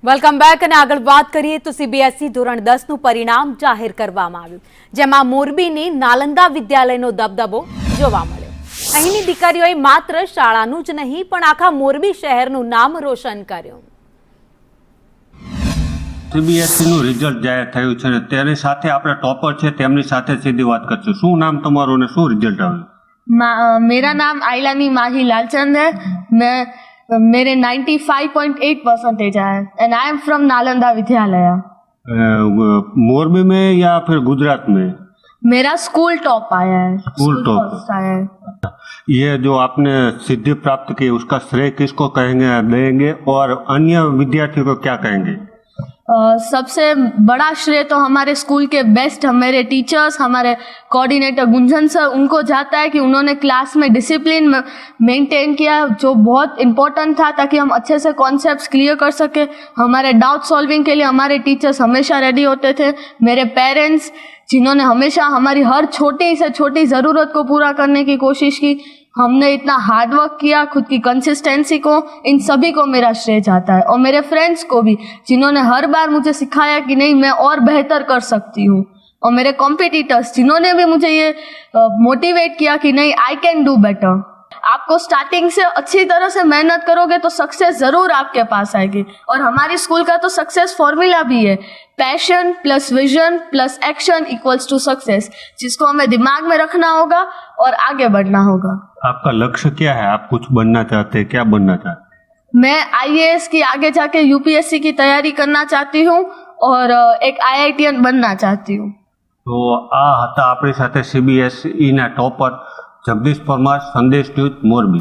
Welcome back અને આગળ વાત કરીએ તો સીબીએસઈ ધોરણ 10 નું પરિણામ જાહેર કરવામાં આવ્યું, જેમાં મોરબીની નાલંદા વિદ્યાલયનો દબદબો જોવા મળ્યો। અહીંની દીકરીઓએ માત્ર શાળાનું જ નહીં પણ આખા મોરબી શહેરનું નામ રોશન કર્યું। સીબીએસઈ નું રિઝલ્ટ જાહેર થયું છે ને તેની સાથે આપણે ટોપર છે તેમની સાથે સીધી વાત કરશું। શું નામ તમારું અને શું રિઝલ્ટ આવ્યું? मेरा नाम आइलानी माही लालचंद है। मेरे 95.8% आए and I am from Nalanda विद्यालय। मोरबी में या फिर गुजरात में? मेरा स्कूल टॉप आया है। स्कूल टॉप फर्स्ट आया है। ये जो आपने सिद्धि प्राप्त की उसका श्रेय किसको कहेंगे, देंगे और अन्य विद्यार्थियों को क्या कहेंगे? सबसे बड़ा श्रेय तो हमारे स्कूल के बेस्ट हमारे टीचर्स, हमारे कोऑर्डिनेटर गुंजन सर, उनको जाता है कि उन्होंने क्लास में डिसिप्लिन मेंटेन किया, जो बहुत इम्पोर्टेंट था ताकि हम अच्छे से कॉन्सेप्ट्स क्लियर कर सके। हमारे डाउट सॉल्विंग के लिए हमारे टीचर्स हमेशा रेडी होते थे। मेरे पेरेंट्स जिन्होंने हमेशा हमारी हर छोटी से छोटी ज़रूरत को पूरा करने की कोशिश की। हमने इतना हार्ड वर्क किया, खुद की कंसिस्टेंसी को, इन सभी को मेरा श्रेय जाता है। और मेरे फ्रेंड्स को भी जिन्होंने हर बार मुझे सिखाया कि नहीं मैं और बेहतर कर सकती हूँ। और मेरे कॉम्पिटिटर्स जिन्होंने भी मुझे ये मोटिवेट किया कि नहीं आई कैन डू बेटर। आपको स्टार्टिंग से अच्छी तरह से मेहनत करोगे तो सक्सेस ज़रूर आपके पास आएगी। और हमारी स्कूल का तो सक्सेस फॉर्मूला भी है, passion plus vision plus action equals to success, जिसको हमें दिमाग में रखना होगा और आगे बढ़ना होगा। आपका लक्ष्य क्या है? आप कुछ बनना चाहते हैं? क्या बनना चाहते हैं? मैं आईएएस की आगे जाके यूपीएससी की तैयारी करना चाहती हूँ और एक आईआईटीएन बनना चाहती हूँ। तो आ હતા આપણી સાથે સીબીએસઈ ના ટોપર જગદીશ પરમાર, સંદેશ ન્યૂઝ મોરબી।